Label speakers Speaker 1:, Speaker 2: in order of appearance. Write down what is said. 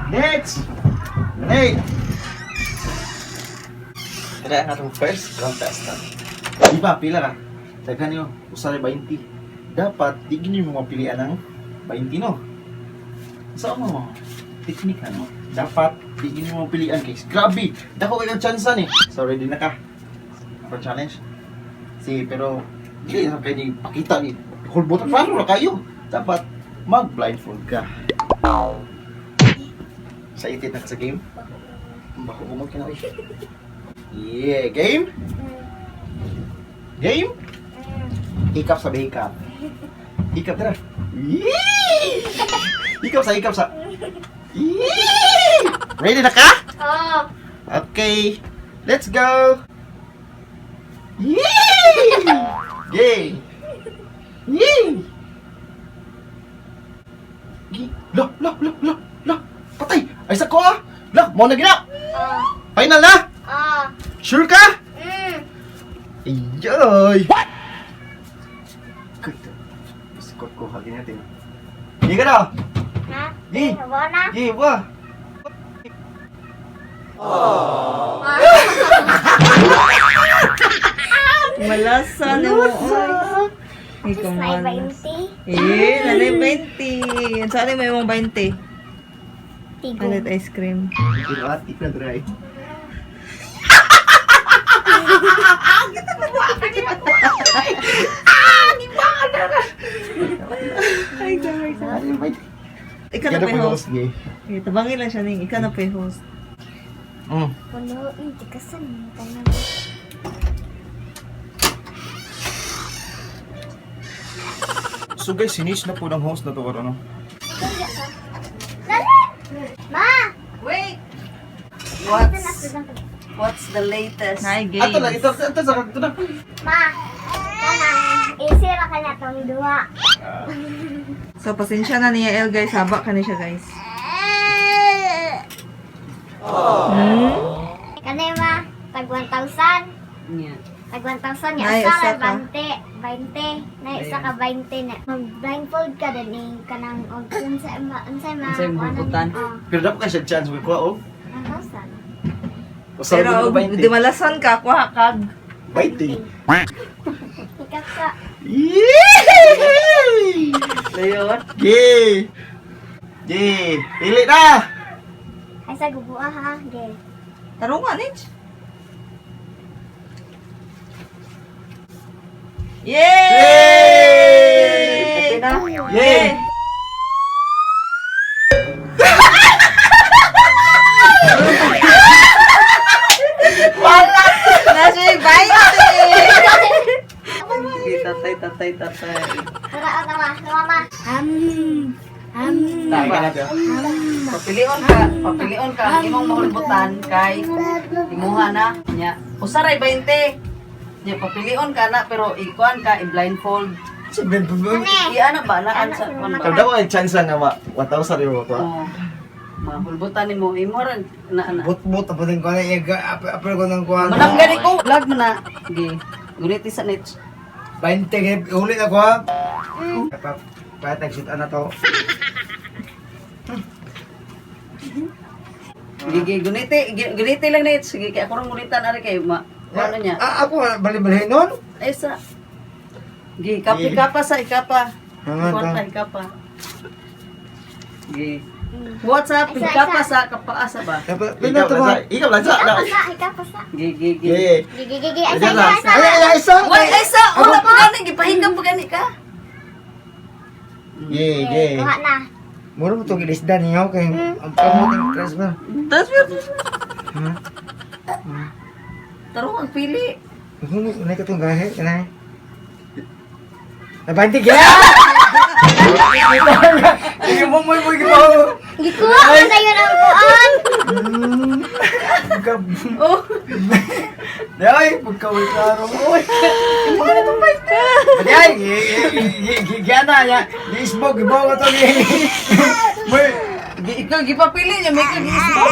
Speaker 1: Next! Next! Kaya ang atong first contest. Di ba, pila ka? Taghan nyo, usari 20. Dapat, di gini mo mapilian ng 20, no? So, ano? Teknik, ano? Dapat, di gini mo mapilian, guys. Grabe! Dako kayo chancean eh. So, ready na ka? For challenge? Si, pero, hindi na kayo ni pakita ni Hulbot. Paano na kayo? Dapat, mag-blindfold ka. Excited na ka sa game? Bako kumag ka na rin. Yeah, game? Game? Hikap sa hikap. Hikap tara. Yee! Hikap sa. Yee! Ready na ka?
Speaker 2: Oo.
Speaker 1: Okay. Let's go. Yee! Yay! Yee! La! Patay! Ay sa ko ah! La! Mo na gina!
Speaker 2: Oo.
Speaker 1: Final na!
Speaker 2: Oo.
Speaker 1: Sure ka? Ayoy! What? Good. Pasikot ko hagin natin. Hindi ka na!
Speaker 2: Ha?
Speaker 1: Di!
Speaker 2: Sabo na?
Speaker 1: Di! Wah!
Speaker 3: Malasa na mo. Ikaw
Speaker 2: May
Speaker 3: malas.
Speaker 2: 20.
Speaker 3: Nanay 20. Saan may mong 20?
Speaker 2: Tigo.
Speaker 3: Palit ice cream.
Speaker 1: Pero ati na dry.
Speaker 3: Ay, guys. Ikaw na
Speaker 1: Ganda
Speaker 3: pa
Speaker 1: po
Speaker 3: yung
Speaker 1: yung
Speaker 3: host.
Speaker 1: host, gay.
Speaker 3: Tabangin lang siya ning. Ikaw na pa yung host.
Speaker 2: Puno, hindi kasan. Tangan.
Speaker 1: So guys, sinis na po ng host na to or ano?
Speaker 2: Dali! Ma!
Speaker 3: Wait!
Speaker 2: What's
Speaker 3: What's the latest? Hi, games.
Speaker 1: Ato lang, ito na.
Speaker 2: Ma! Kanang, isira ka na itong duwa.
Speaker 3: So, pasensya na niya El, guys. Haba ka na siya, guys.
Speaker 2: Kanay ma, tag 1,000.
Speaker 3: Yeah.
Speaker 2: Tag 1,000
Speaker 3: Ay,
Speaker 2: ya
Speaker 3: usa
Speaker 2: sa
Speaker 3: ka.
Speaker 2: 20. Na isa ka 20 na. Mag-blindfold ka din eh. Kanang, unsay ma.
Speaker 3: Unsay mahugutan.
Speaker 1: Pero dapat kayo siya chance mo kuha oh.
Speaker 2: 1,000.
Speaker 1: Usaw
Speaker 3: Pero,
Speaker 1: mo 20.
Speaker 3: di malasan ka. Kuha kag.
Speaker 1: 20.
Speaker 2: Ikat ka.
Speaker 1: Yee!
Speaker 3: Layon.
Speaker 1: Yay! Yay! Pili na!
Speaker 2: Ay sa gubuha ha. Ge.
Speaker 3: Tarungan, Nitch. Yay!
Speaker 1: Yay!
Speaker 3: Happy na?
Speaker 1: Yay!
Speaker 3: Nasa yung 20! Tatay.
Speaker 2: Tara, tara, mama.
Speaker 1: Tayo ka na to.
Speaker 4: Papilion ka, ang imong mahulbutan kay imuha na nya. Usaray 20. Nya papilion ka na pero ikuan ka i-blindfold.
Speaker 1: Sabihin po mo.
Speaker 4: Ano ba naan sa
Speaker 1: Pero dapat kayo chance na 1,000 rin mo kuha.
Speaker 4: Oh. Mahulbutan nimo imo ran na.
Speaker 5: But apa din ko na apa ko nang kuha.
Speaker 4: Manang gani ko vlog mo na. Gi. Guniti sa net.
Speaker 5: 20 kay uli na ko ha. Patag sit ana to.
Speaker 4: Gi guniti lang net. Sige kay ako rong gunita na rin kay ma. Ano niya?
Speaker 5: Ako bali-bali nun.
Speaker 4: Ay sa. Gi kapi ka pa sa ikapa.
Speaker 5: Hangan
Speaker 4: Kuan
Speaker 5: ka.
Speaker 4: ka ikapa. Gi. What's up? Ikapa sa kapaasa ba?
Speaker 5: Pina to ba?
Speaker 1: Ikaw lang sa.
Speaker 2: Ikaw pa sa.
Speaker 4: Gi.
Speaker 1: Yay!
Speaker 2: Gigi. Ay
Speaker 1: Ayan
Speaker 2: sa.
Speaker 1: na.
Speaker 5: Ay isa.
Speaker 4: Wala isa, wala pa gani, gipahinga pa gani ka.
Speaker 1: Yay!
Speaker 2: Kuha na.
Speaker 5: Muro mo to gilisda niyo kay ang pamuting crush ba.
Speaker 4: Tarong ang pili.
Speaker 5: Humo na ka tong gahe kanay. Na 20 kaya. Ay mo gibaw.
Speaker 2: Gikuha ka tayo ng kuan.
Speaker 4: Oh,
Speaker 5: Dai pagkawit klaro mo. Imo na tong 20. Dai gigana ya. Isbog gibaw ka to ni. Mo
Speaker 4: ikaw gipapili niya, may kagisbo.